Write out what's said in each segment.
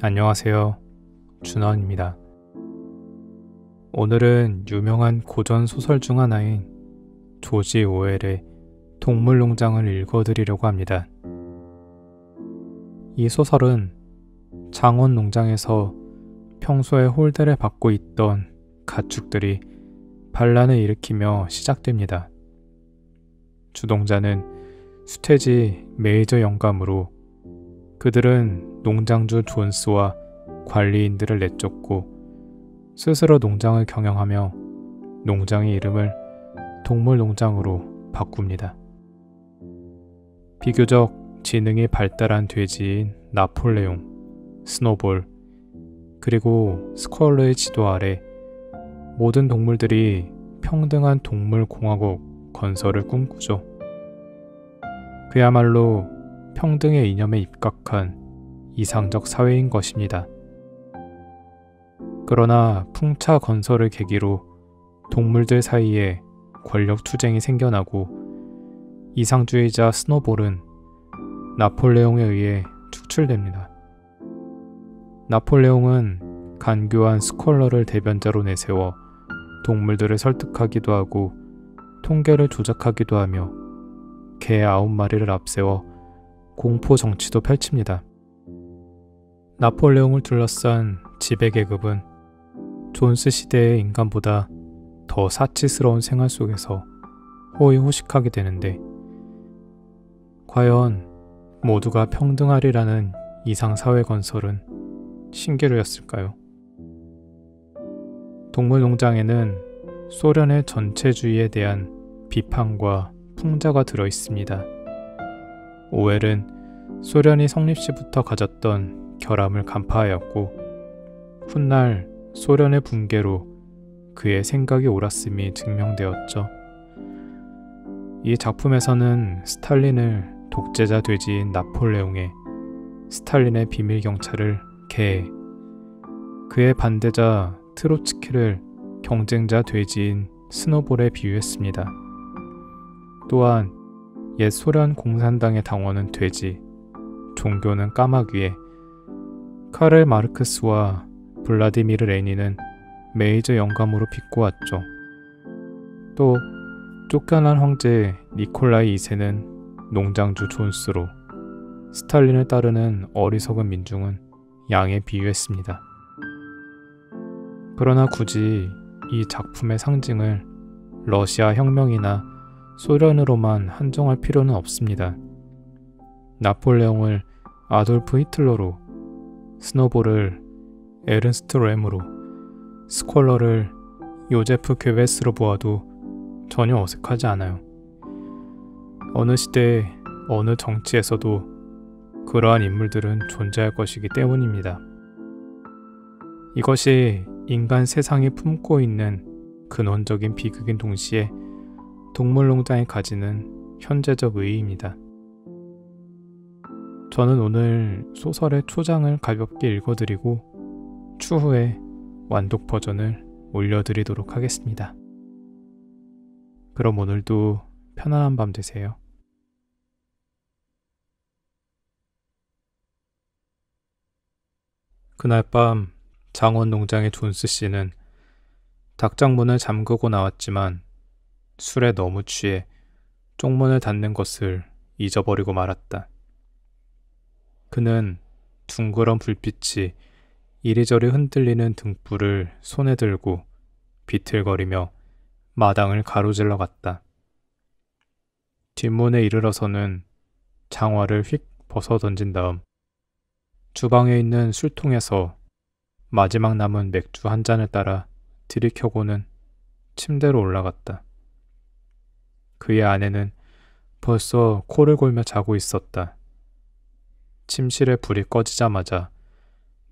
안녕하세요. 준원입니다. 오늘은 유명한 고전 소설 중 하나인 조지 오웰의 동물농장을 읽어드리려고 합니다. 이 소설은 장원 농장에서 평소에 홀대를 받고 있던 가축들이 반란을 일으키며 시작됩니다. 주동자는 수태지 메이저 영감으로 그들은 농장주 존스와 관리인들을 내쫓고 스스로 농장을 경영하며 농장의 이름을 동물농장으로 바꿉니다. 비교적 지능이 발달한 돼지인 나폴레옹, 스노볼, 그리고 스콜러의 지도 아래 모든 동물들이 평등한 동물공화국 건설을 꿈꾸죠. 그야말로 평등의 이념에 입각한 이상적 사회인 것입니다. 그러나 풍차 건설을 계기로 동물들 사이에 권력 투쟁이 생겨나고 이상주의자 스노볼은 나폴레옹에 의해 축출됩니다. 나폴레옹은 간교한 스콜러를 대변자로 내세워 동물들을 설득하기도 하고 통계를 조작하기도 하며 개 9마리를 앞세워 공포 정치도 펼칩니다. 나폴레옹을 둘러싼 지배계급은 존스 시대의 인간보다 더 사치스러운 생활 속에서 호의호식하게 되는데, 과연 모두가 평등하리라는 이상사회 건설은 신기루였을까요? 동물농장에는 소련의 전체주의에 대한 비판과 풍자가 들어있습니다. 오웰은 소련이 성립 시부터 가졌던 결함을 간파하였고, 훗날 소련의 붕괴로 그의 생각이 옳았음이 증명되었죠. 이 작품에서는 스탈린을 독재자 돼지인 나폴레옹에, 스탈린의 비밀경찰을 개에, 그의 반대자 트로츠키를 경쟁자 돼지인 스노볼에 비유했습니다. 또한 옛 소련 공산당의 당원은 돼지, 종교는 까마귀에, 카를 마르크스와 블라디미르 레닌은 메이저 영감으로 비꼬았죠. 또 쫓겨난 황제 니콜라이 2세는 농장주 존스로, 스탈린을 따르는 어리석은 민중은 양에 비유했습니다. 그러나 굳이 이 작품의 상징을 러시아 혁명이나 소련으로만 한정할 필요는 없습니다. 나폴레옹을 아돌프 히틀러로, 스노볼을 에른스트 램으로, 스콜러를 요제프 괴베스로 보아도 전혀 어색하지 않아요. 어느 시대, 어느 정치에서도 그러한 인물들은 존재할 것이기 때문입니다. 이것이 인간 세상이 품고 있는 근원적인 비극인 동시에 동물농장이 가지는 현재적 의의입니다. 저는 오늘 소설의 초장을 가볍게 읽어드리고 추후에 완독 버전을 올려드리도록 하겠습니다. 그럼 오늘도 편안한 밤 되세요. 그날 밤 장원 농장의 존스 씨는 닭장 문을 잠그고 나왔지만 술에 너무 취해 쪽문을 닫는 것을 잊어버리고 말았다. 그는 둥그런 불빛이 이리저리 흔들리는 등불을 손에 들고 비틀거리며 마당을 가로질러 갔다. 뒷문에 이르러서는 장화를 휙 벗어던진 다음 주방에 있는 술통에서 마지막 남은 맥주 한 잔을 따라 들이켜고는 침대로 올라갔다. 그의 아내는 벌써 코를 골며 자고 있었다. 침실에 불이 꺼지자마자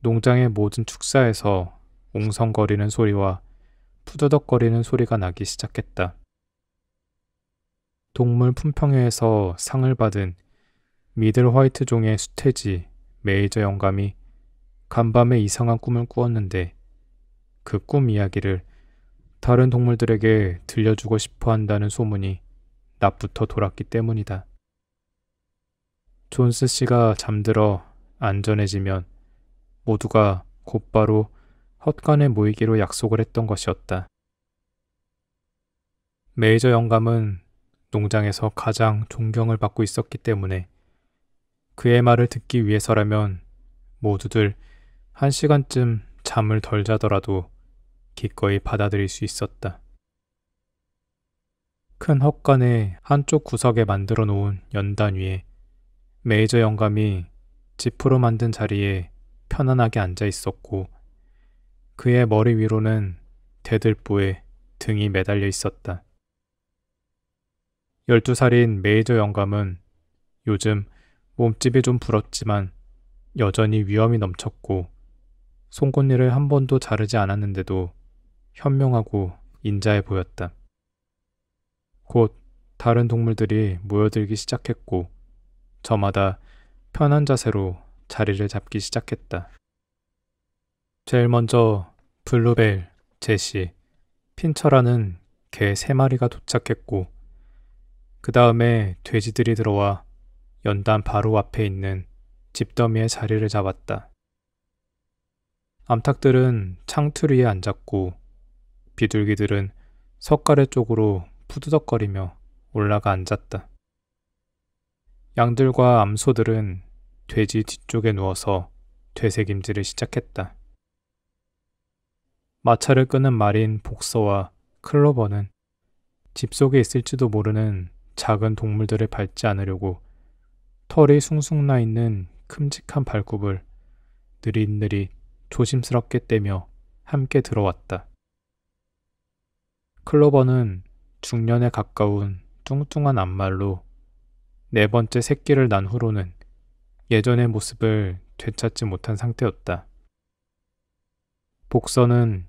농장의 모든 축사에서 웅성거리는 소리와 푸드덕거리는 소리가 나기 시작했다. 동물 품평회에서 상을 받은 미들 화이트 종의 수태지 메이저 영감이 간밤에 이상한 꿈을 꾸었는데 그 꿈 이야기를 다른 동물들에게 들려주고 싶어 한다는 소문이 낮부터 돌았기 때문이다. 존스 씨가 잠들어 안전해지면 모두가 곧바로 헛간에 모이기로 약속을 했던 것이었다. 메이저 영감은 농장에서 가장 존경을 받고 있었기 때문에 그의 말을 듣기 위해서라면 모두들 1시간쯤 잠을 덜 자더라도 기꺼이 받아들일 수 있었다. 큰 헛간의 한쪽 구석에 만들어 놓은 연단 위에 메이저 영감이 지프로 만든 자리에 편안하게 앉아 있었고 그의 머리 위로는 대들보에 등이 매달려 있었다. 12살인 메이저 영감은 요즘 몸집이 좀 불었지만 여전히 위엄이 넘쳤고 송곳니를 한 번도 자르지 않았는데도 현명하고 인자해 보였다. 곧 다른 동물들이 모여들기 시작했고 저마다 편한 자세로 자리를 잡기 시작했다. 제일 먼저 블루벨, 제시, 핀처라는 개 3마리가 도착했고 그 다음에 돼지들이 들어와 연단 바로 앞에 있는 집더미의 자리를 잡았다. 암탉들은 창틀 위에 앉았고 비둘기들은 석가래 쪽으로 푸드덕거리며 올라가 앉았다. 양들과 암소들은 돼지 뒤쪽에 누워서 되새김질을 시작했다. 마차를 끄는 말인 복서와 클로버는 집 속에 있을지도 모르는 작은 동물들을 밟지 않으려고 털이 숭숭 나 있는 큼직한 발굽을 느릿느릿 조심스럽게 떼며 함께 들어왔다. 클로버는 중년에 가까운 뚱뚱한 앞말로 4번째 새끼를 낳은 후로는 예전의 모습을 되찾지 못한 상태였다. 복서는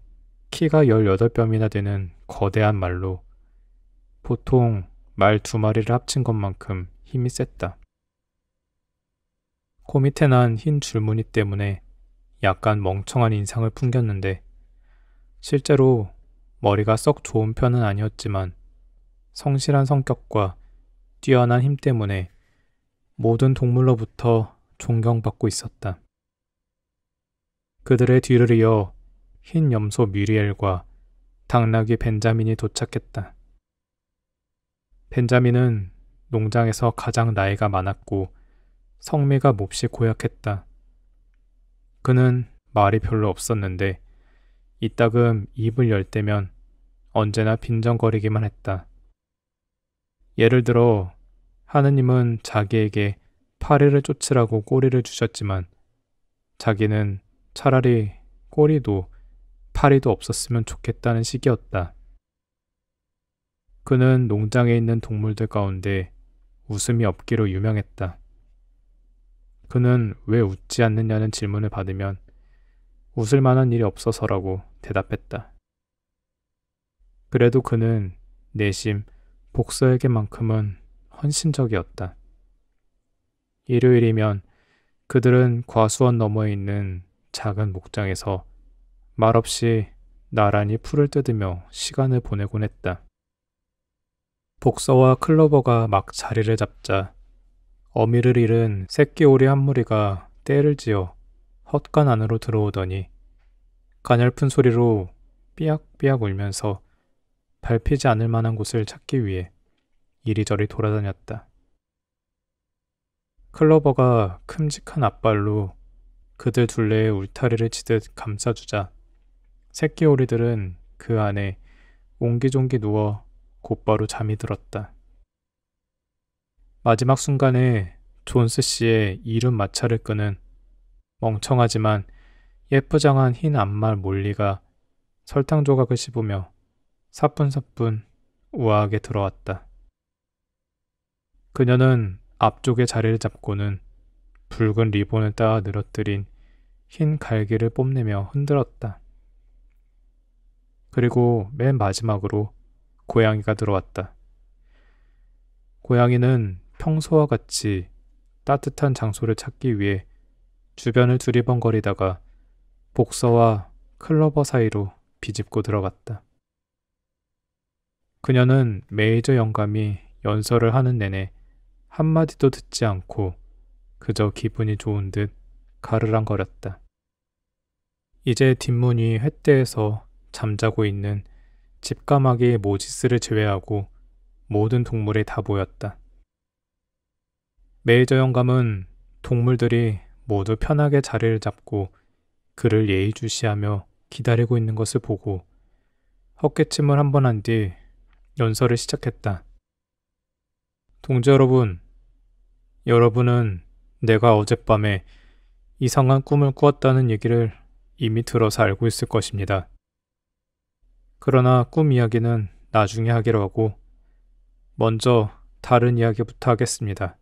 키가 18뼘이나 되는 거대한 말로 보통 말 2마리를 합친 것만큼 힘이 셌다. 코 밑에 난 흰 줄무늬 때문에 약간 멍청한 인상을 풍겼는데 실제로 머리가 썩 좋은 편은 아니었지만 성실한 성격과 뛰어난 힘 때문에 모든 동물로부터 존경받고 있었다. 그들의 뒤를 이어 흰 염소 뮤리엘과 당나귀 벤자민이 도착했다. 벤자민은 농장에서 가장 나이가 많았고 성미가 몹시 고약했다. 그는 말이 별로 없었는데 이따금 입을 열 때면 언제나 빈정거리기만 했다. 예를 들어 하느님은 자기에게 파리를 쫓으라고 꼬리를 주셨지만 자기는 차라리 꼬리도 파리도 없었으면 좋겠다는 식이었다. 그는 농장에 있는 동물들 가운데 웃음이 없기로 유명했다. 그는 왜 웃지 않느냐는 질문을 받으면 웃을 만한 일이 없어서라고 대답했다. 그래도 그는 내심 복서에게만큼은 헌신적이었다. 일요일이면 그들은 과수원 너머에 있는 작은 목장에서 말없이 나란히 풀을 뜯으며 시간을 보내곤 했다. 복서와 클로버가 막 자리를 잡자 어미를 잃은 새끼 오리 한 무리가 떼를 지어 헛간 안으로 들어오더니 가냘픈 소리로 삐약삐약 울면서 밟히지 않을 만한 곳을 찾기 위해 이리저리 돌아다녔다. 클로버가 큼직한 앞발로 그들 둘레의 울타리를 치듯 감싸주자 새끼 오리들은 그 안에 옹기종기 누워 곧바로 잠이 들었다. 마지막 순간에 존스 씨의 이른 마차를 끄는 멍청하지만 예쁘장한 흰 앞말 몰리가 설탕 조각을 씹으며 사뿐사뿐 우아하게 들어왔다. 그녀는 앞쪽에 자리를 잡고는 붉은 리본을 따아 늘어뜨린 흰 갈기를 뽐내며 흔들었다. 그리고 맨 마지막으로 고양이가 들어왔다. 고양이는 평소와 같이 따뜻한 장소를 찾기 위해 주변을 두리번거리다가 복서와 클로버 사이로 비집고 들어갔다. 그녀는 메이저 영감이 연설을 하는 내내 한마디도 듣지 않고 그저 기분이 좋은 듯 가르랑거렸다. 이제 뒷문이 횃대에서 잠자고 있는 집까마귀 모지스를 제외하고 모든 동물이 다 보였다. 메이저 영감은 동물들이 모두 편하게 자리를 잡고 그를 예의주시하며 기다리고 있는 것을 보고 헛기침을 한 번 한 뒤 연설을 시작했다. 동지 여러분, 여러분은 내가 어젯밤에 이상한 꿈을 꾸었다는 얘기를 이미 들어서 알고 있을 것입니다. 그러나 꿈 이야기는 나중에 하기로 하고 먼저 다른 이야기부터 하겠습니다.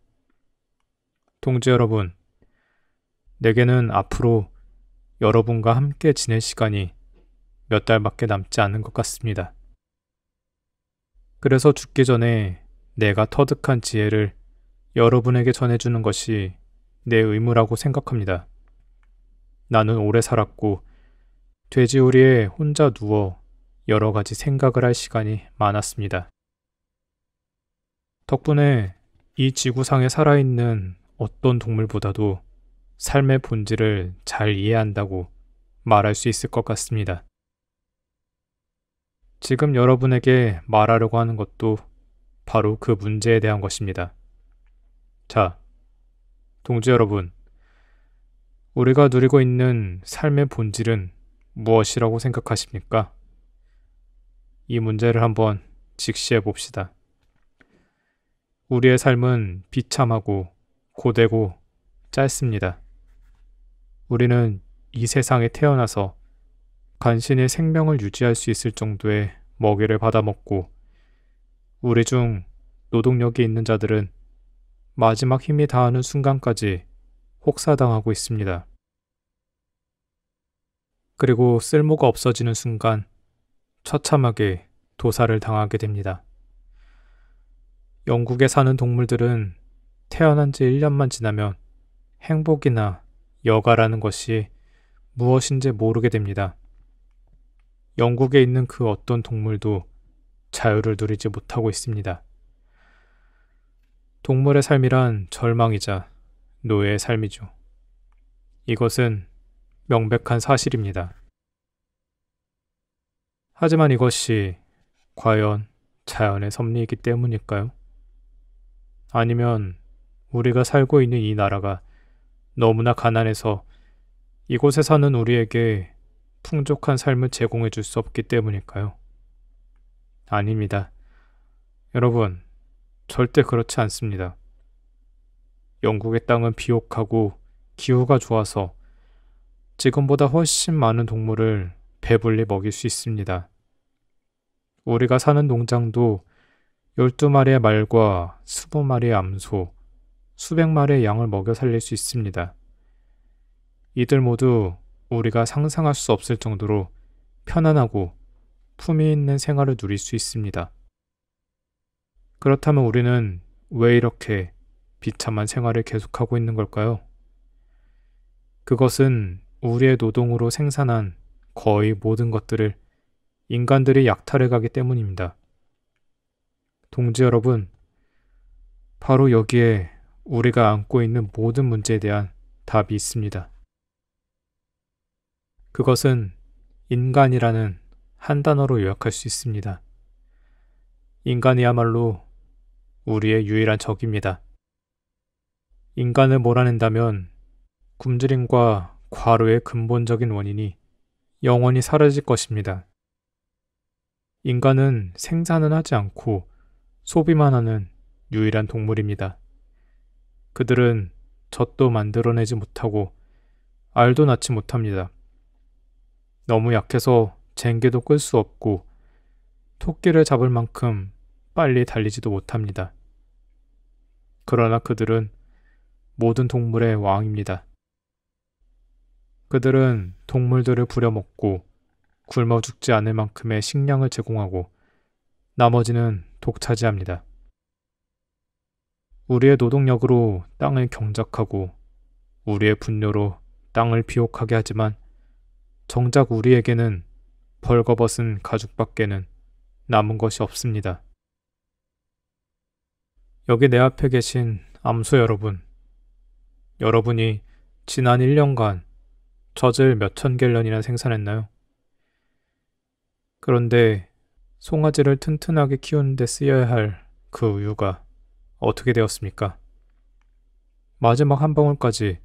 동지 여러분, 내게는 앞으로 여러분과 함께 지낼 시간이 몇 달밖에 남지 않은 것 같습니다. 그래서 죽기 전에 내가 터득한 지혜를 여러분에게 전해주는 것이 내 의무라고 생각합니다. 나는 오래 살았고 돼지우리에 혼자 누워 여러 가지 생각을 할 시간이 많았습니다. 덕분에 이 지구상에 살아있는 어떤 동물보다도 삶의 본질을 잘 이해한다고 말할 수 있을 것 같습니다. 지금 여러분에게 말하려고 하는 것도 바로 그 문제에 대한 것입니다. 자, 동지 여러분, 우리가 누리고 있는 삶의 본질은 무엇이라고 생각하십니까? 이 문제를 한번 직시해 봅시다. 우리의 삶은 비참하고 고되고 짧습니다. 우리는 이 세상에 태어나서 간신히 생명을 유지할 수 있을 정도의 먹이를 받아먹고 우리 중 노동력이 있는 자들은 마지막 힘이 다하는 순간까지 혹사당하고 있습니다. 그리고 쓸모가 없어지는 순간 처참하게 도살을 당하게 됩니다. 영국에 사는 동물들은 태어난 지 1년만 지나면 행복이나 여가라는 것이 무엇인지 모르게 됩니다. 영국에 있는 그 어떤 동물도 자유를 누리지 못하고 있습니다. 동물의 삶이란 절망이자 노예의 삶이죠. 이것은 명백한 사실입니다. 하지만 이것이 과연 자연의 섭리이기 때문일까요? 아니면 우리가 살고 있는 이 나라가 너무나 가난해서 이곳에 사는 우리에게 풍족한 삶을 제공해 줄 수 없기 때문일까요? 아닙니다. 여러분, 절대 그렇지 않습니다. 영국의 땅은 비옥하고 기후가 좋아서 지금보다 훨씬 많은 동물을 배불리 먹일 수 있습니다. 우리가 사는 농장도 12마리의 말과 20마리의 암소, 수백 마리의 양을 먹여 살릴 수 있습니다. 이들 모두 우리가 상상할 수 없을 정도로 편안하고 품위 있는 생활을 누릴 수 있습니다. 그렇다면 우리는 왜 이렇게 비참한 생활을 계속하고 있는 걸까요? 그것은 우리의 노동으로 생산한 거의 모든 것들을 인간들이 약탈해 가기 때문입니다. 동지 여러분, 바로 여기에 우리가 안고 있는 모든 문제에 대한 답이 있습니다. 그것은 인간이라는 한 단어로 요약할 수 있습니다. 인간이야말로 우리의 유일한 적입니다. 인간을 몰아낸다면 굶주림과 과로의 근본적인 원인이 영원히 사라질 것입니다. 인간은 생산은 하지 않고 소비만 하는 유일한 동물입니다. 그들은 젖도 만들어내지 못하고 알도 낳지 못합니다. 너무 약해서 쟁기도 끌 수 없고 토끼를 잡을 만큼 빨리 달리지도 못합니다. 그러나 그들은 모든 동물의 왕입니다. 그들은 동물들을 부려먹고 굶어 죽지 않을 만큼의 식량을 제공하고 나머지는 독차지합니다. 우리의 노동력으로 땅을 경작하고 우리의 분노로 땅을 비옥하게 하지만 정작 우리에게는 벌거벗은 가죽밖에는 남은 것이 없습니다. 여기 내 앞에 계신 암소 여러분, 여러분이 지난 1년간 젖을 몇천 갤런이나 생산했나요? 그런데 송아지를 튼튼하게 키우는 데 쓰여야 할 그 우유가 어떻게 되었습니까? 마지막 한 방울까지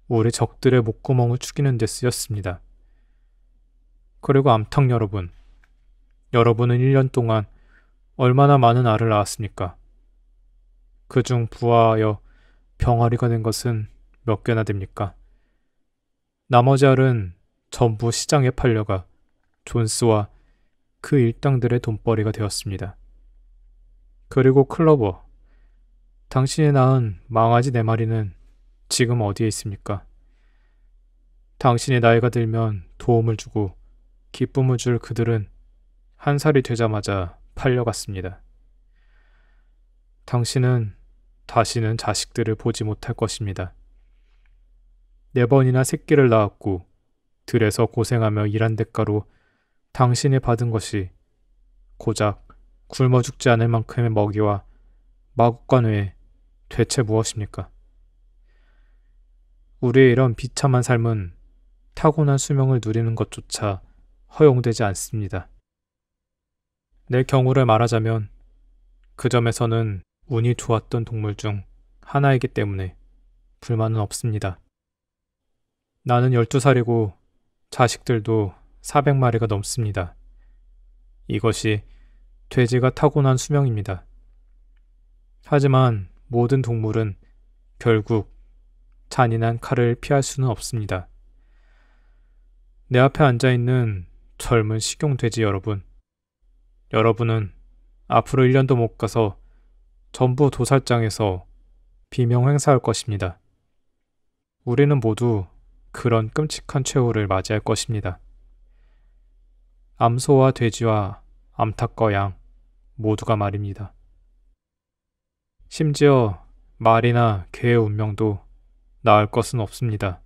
우리 적들의 목구멍을 죽이는 데 쓰였습니다. 그리고 암탉 여러분, 여러분은 1년 동안 얼마나 많은 알을 낳았습니까? 그중 부화하여 병아리가 된 것은 몇 개나 됩니까? 나머지 알은 전부 시장에 팔려가 존스와 그 일당들의 돈벌이가 되었습니다. 그리고 클로버, 당신이 낳은 망아지 4마리는 지금 어디에 있습니까? 당신이 나이가 들면 도움을 주고 기쁨을 줄 그들은 한 살이 되자마자 팔려갔습니다. 당신은 다시는 자식들을 보지 못할 것입니다. 4번이나 새끼를 낳았고 들에서 고생하며 일한 대가로 당신이 받은 것이 고작 굶어 죽지 않을 만큼의 먹이와 마구간 외에 대체 무엇입니까? 우리의 이런 비참한 삶은 타고난 수명을 누리는 것조차 허용되지 않습니다. 내 경우를 말하자면 그 점에서는 운이 좋았던 동물 중 하나이기 때문에 불만은 없습니다. 나는 12살이고 자식들도 400마리가 넘습니다. 이것이 돼지가 타고난 수명입니다. 하지만 모든 동물은 결국 잔인한 칼을 피할 수는 없습니다. 내 앞에 앉아있는 젊은 식용돼지 여러분, 여러분은 앞으로 1년도 못 가서 전부 도살장에서 비명 행사할 것입니다. 우리는 모두 그런 끔찍한 최후를 맞이할 것입니다. 암소와 돼지와 암탉과 양 모두가 말입니다. 심지어 말이나 개의 운명도 나을 것은 없습니다.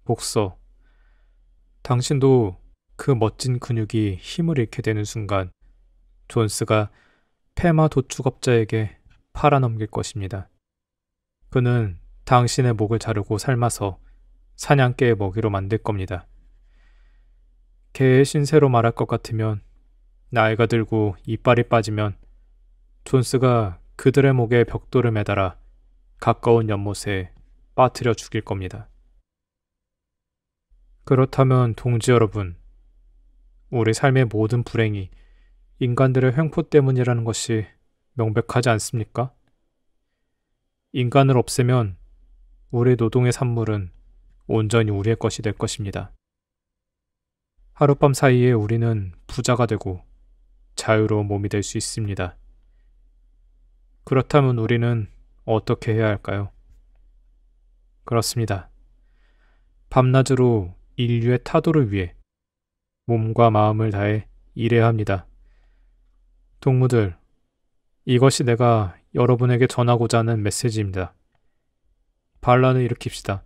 복서, 당신도 그 멋진 근육이 힘을 잃게 되는 순간 존스가 페마 도축업자에게 팔아넘길 것입니다. 그는 당신의 목을 자르고 삶아서 사냥개의 먹이로 만들 겁니다. 개의 신세로 말할 것 같으면 나이가 들고 이빨이 빠지면 존스가 그들의 목에 벽돌을 매달아 가까운 연못에 빠뜨려 죽일 겁니다. 그렇다면 동지 여러분, 우리 삶의 모든 불행이 인간들의 횡포 때문이라는 것이 명백하지 않습니까? 인간을 없애면 우리 노동의 산물은 온전히 우리의 것이 될 것입니다. 하룻밤 사이에 우리는 부자가 되고 자유로운 몸이 될 수 있습니다. 그렇다면 우리는 어떻게 해야 할까요? 그렇습니다. 밤낮으로 인류의 타도를 위해 몸과 마음을 다해 일해야 합니다. 동무들, 이것이 내가 여러분에게 전하고자 하는 메시지입니다. 반란을 일으킵시다.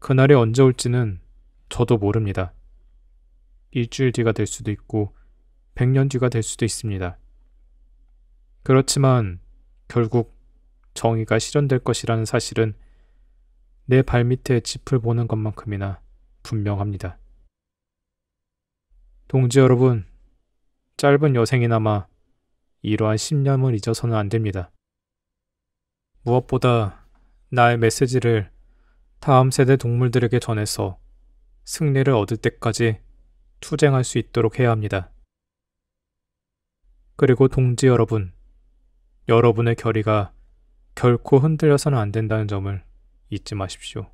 그날이 언제 올지는 저도 모릅니다. 일주일 뒤가 될 수도 있고 100년 뒤가 될 수도 있습니다. 그렇지만 결국 정의가 실현될 것이라는 사실은 내 발밑에 짚을 보는 것만큼이나 분명합니다. 동지 여러분, 짧은 여생이나마 이러한 신념을 잊어서는 안 됩니다. 무엇보다 나의 메시지를 다음 세대 동물들에게 전해서 승리를 얻을 때까지 투쟁할 수 있도록 해야 합니다. 그리고 동지 여러분, 여러분의 결의가 결코 흔들려서는 안 된다는 점을 잊지 마십시오.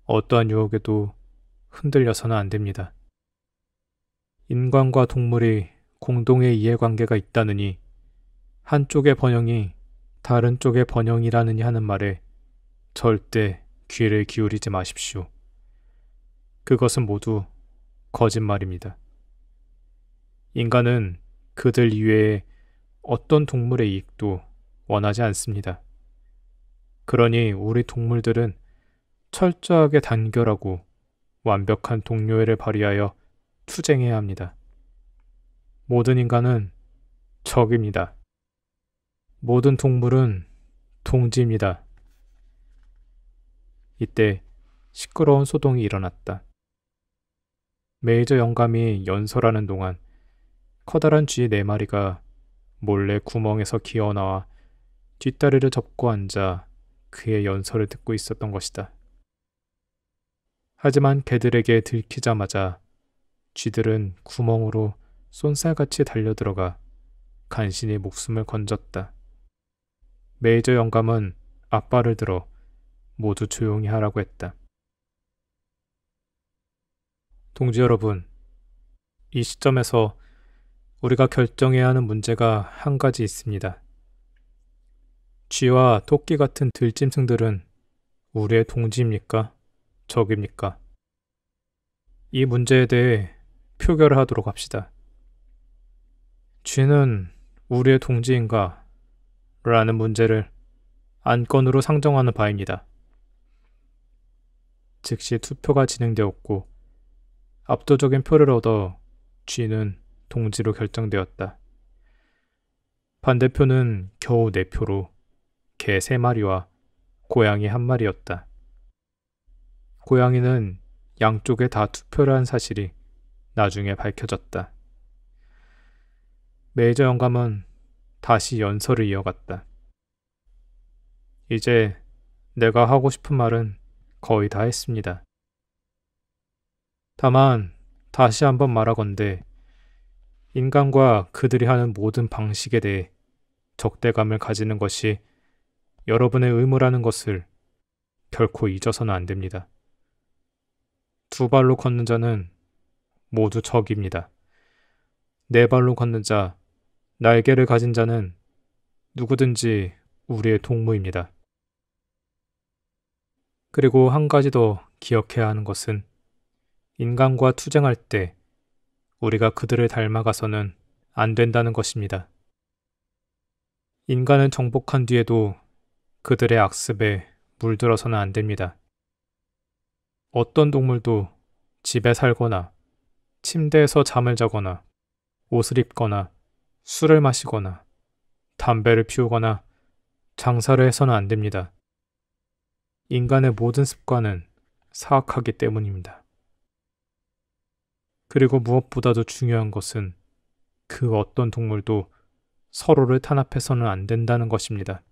어떠한 유혹에도 흔들려서는 안 됩니다. 인간과 동물이 공동의 이해관계가 있다느니 한쪽의 번영이 다른 쪽의 번영이라느니 하는 말에 절대 귀를 기울이지 마십시오. 그것은 모두 거짓말입니다. 인간은 그들 이외에 어떤 동물의 이익도 원하지 않습니다. 그러니 우리 동물들은 철저하게 단결하고 완벽한 동료애를 발휘하여 투쟁해야 합니다. 모든 인간은 적입니다. 모든 동물은 동지입니다. 이때 시끄러운 소동이 일어났다. 메이저 영감이 연설하는 동안 커다란 쥐 4마리가 몰래 구멍에서 기어나와 뒷다리를 접고 앉아 그의 연설을 듣고 있었던 것이다. 하지만 개들에게 들키자마자 쥐들은 구멍으로 쏜살같이 달려들어가 간신히 목숨을 건졌다. 메이저 영감은 앞발을 들어 모두 조용히 하라고 했다. 동지 여러분, 이 시점에서 우리가 결정해야 하는 문제가 한 가지 있습니다. 쥐와 토끼 같은 들짐승들은 우리의 동지입니까? 적입니까? 이 문제에 대해 표결을 하도록 합시다. 쥐는 우리의 동지인가? 라는 문제를 안건으로 상정하는 바입니다. 즉시 투표가 진행되었고 압도적인 표를 얻어 쥐는 동지로 결정되었다. 반대표는 겨우 4표로 개 3마리와 고양이 1마리였다. 고양이는 양쪽에 다 투표를 한 사실이 나중에 밝혀졌다. 메이저 영감은 다시 연설을 이어갔다. 이제 내가 하고 싶은 말은 거의 다 했습니다. 다만 다시 한번 말하건대 인간과 그들이 하는 모든 방식에 대해 적대감을 가지는 것이 여러분의 의무라는 것을 결코 잊어서는 안 됩니다. 2발로 걷는 자는 모두 적입니다. 4발로 걷는 자, 날개를 가진 자는 누구든지 우리의 동무입니다. 그리고 한 가지 더 기억해야 하는 것은 인간과 투쟁할 때 우리가 그들을 닮아가서는 안 된다는 것입니다. 인간을 정복한 뒤에도 그들의 악습에 물들어서는 안 됩니다. 어떤 동물도 집에 살거나 침대에서 잠을 자거나 옷을 입거나 술을 마시거나 담배를 피우거나 장사를 해서는 안 됩니다. 인간의 모든 습관은 사악하기 때문입니다. 그리고 무엇보다도 중요한 것은 그 어떤 동물도 서로를 탄압해서는 안 된다는 것입니다.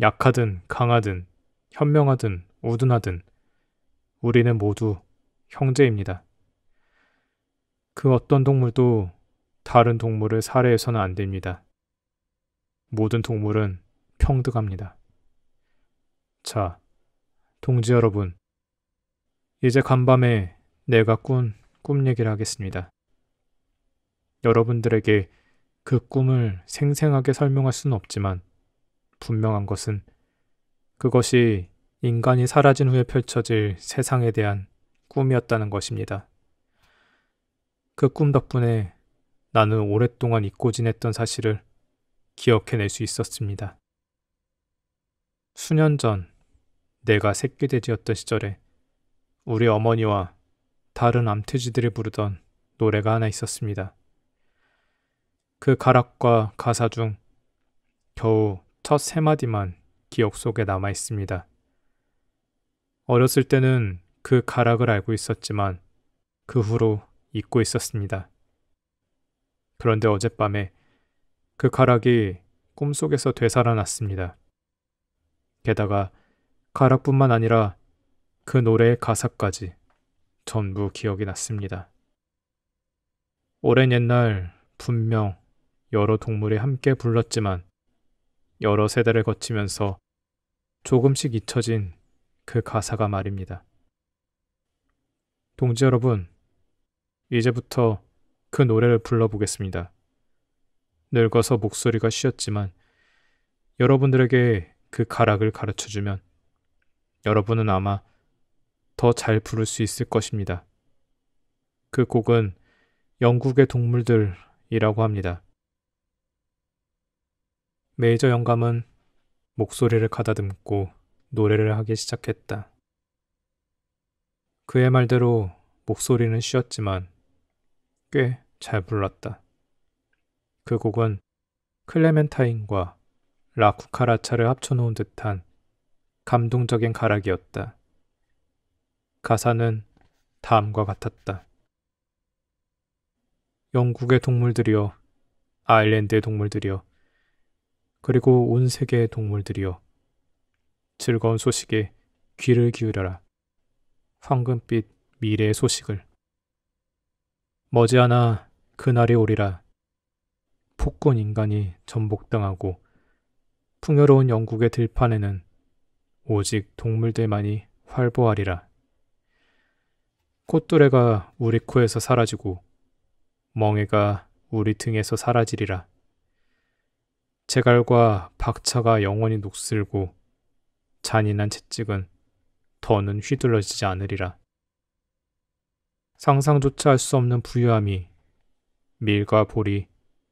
약하든 강하든 현명하든 우둔하든 우리는 모두 형제입니다. 그 어떤 동물도 다른 동물을 살해해서는 안 됩니다. 모든 동물은 평등합니다. 자, 동지 여러분, 이제 간밤에 내가 꾼 꿈 얘기를 하겠습니다. 여러분들에게 그 꿈을 생생하게 설명할 수는 없지만 분명한 것은 그것이 인간이 사라진 후에 펼쳐질 세상에 대한 꿈이었다는 것입니다. 그 꿈 덕분에 나는 오랫동안 잊고 지냈던 사실을 기억해낼 수 있었습니다. 수년 전 내가 새끼돼지였던 시절에 우리 어머니와 다른 암돼지들이 부르던 노래가 하나 있었습니다. 그 가락과 가사 중 겨우 첫 3마디만 기억 속에 남아 있습니다. 어렸을 때는 그 가락을 알고 있었지만 그 후로 잊고 있었습니다. 그런데 어젯밤에 그 가락이 꿈속에서 되살아났습니다. 게다가 가락뿐만 아니라 그 노래의 가사까지 전부 기억이 났습니다. 오랜 옛날 분명 여러 동물이 함께 불렀지만 여러 세대를 거치면서 조금씩 잊혀진 그 가사가 말입니다. 동지 여러분, 이제부터 그 노래를 불러보겠습니다. 늙어서 목소리가 쉬었지만 여러분들에게 그 가락을 가르쳐주면 여러분은 아마 더 잘 부를 수 있을 것입니다. 그 곡은 영국의 동물들이라고 합니다. 메이저 영감은 목소리를 가다듬고 노래를 하기 시작했다. 그의 말대로 목소리는 쉬었지만 꽤 잘 불렀다. 그 곡은 클레멘타인과 라쿠카라차를 합쳐놓은 듯한 감동적인 가락이었다. 가사는 다음과 같았다. 영국의 동물들이여, 아일랜드의 동물들이여, 그리고 온 세계의 동물들이여, 즐거운 소식에 귀를 기울여라. 황금빛 미래의 소식을. 머지않아 그날이 오리라. 폭군 인간이 전복당하고 풍요로운 영국의 들판에는 오직 동물들만이 활보하리라. 꽃두레가 우리 코에서 사라지고 멍에가 우리 등에서 사라지리라. 제갈과 박차가 영원히 녹슬고 잔인한 채찍은 더는 휘둘러지지 않으리라. 상상조차 할 수 없는 부유함이 밀과 보리,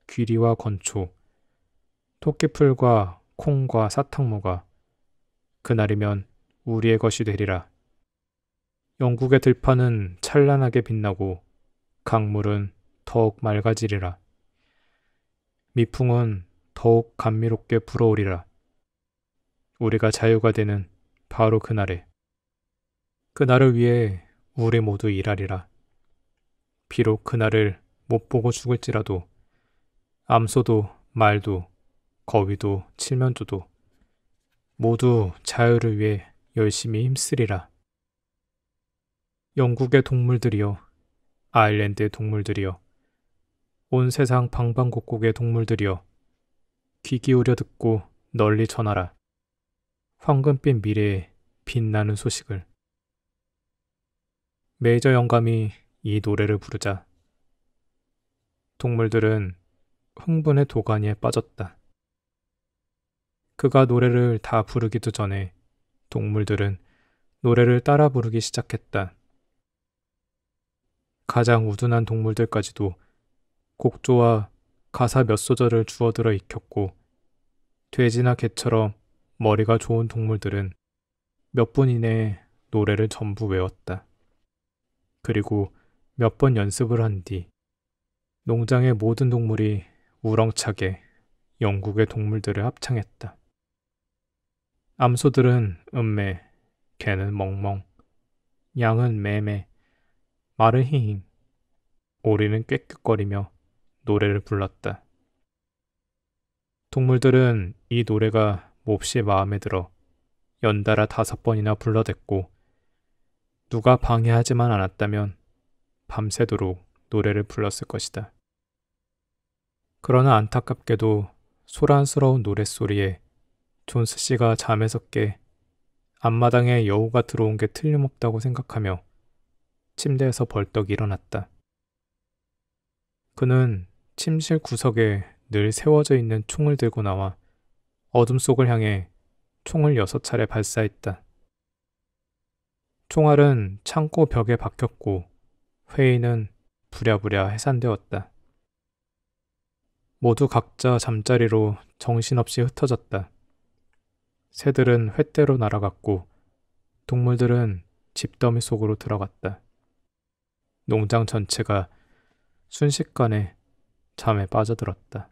귀리와 건초, 토끼풀과 콩과 사탕무가 그날이면 우리의 것이 되리라. 영국의 들판은 찬란하게 빛나고 강물은 더욱 맑아지리라. 미풍은 더욱 감미롭게 불어오리라. 우리가 자유가 되는 바로 그날에. 그날을 위해 우리 모두 일하리라. 비록 그날을 못 보고 죽을지라도 암소도 말도 거위도 칠면조도 모두 자유를 위해 열심히 힘쓰리라. 영국의 동물들이여, 아일랜드의 동물들이여, 온 세상 방방곡곡의 동물들이여, 귀 기울여 듣고 널리 전하라. 황금빛 미래의 빛나는 소식을. 메이저 영감이 이 노래를 부르자 동물들은 흥분의 도가니에 빠졌다. 그가 노래를 다 부르기도 전에 동물들은 노래를 따라 부르기 시작했다. 가장 우둔한 동물들까지도 곡조와 가사 몇 소절을 주워들어 익혔고 돼지나 개처럼 머리가 좋은 동물들은 몇 분 이내에 노래를 전부 외웠다. 그리고 몇 번 연습을 한 뒤 농장의 모든 동물이 우렁차게 영국의 동물들을 합창했다. 암소들은 음매, 개는 멍멍, 양은 매매, 말은 히힝, 오리는 꾀꾀거리며 노래를 불렀다. 동물들은 이 노래가 몹시 마음에 들어 연달아 5번이나 불러댔고 누가 방해하지만 않았다면 밤새도록 노래를 불렀을 것이다. 그러나 안타깝게도 소란스러운 노랫소리에 존스 씨가 잠에서 깨 앞마당에 여우가 들어온 게 틀림없다고 생각하며 침대에서 벌떡 일어났다. 그는 침실 구석에 늘 세워져 있는 총을 들고 나와 어둠 속을 향해 총을 6차례 발사했다. 총알은 창고 벽에 박혔고 회의는 부랴부랴 해산되었다. 모두 각자 잠자리로 정신없이 흩어졌다. 새들은 횃대로 날아갔고 동물들은 집더미 속으로 들어갔다. 농장 전체가 순식간에 잠에 빠져들었다.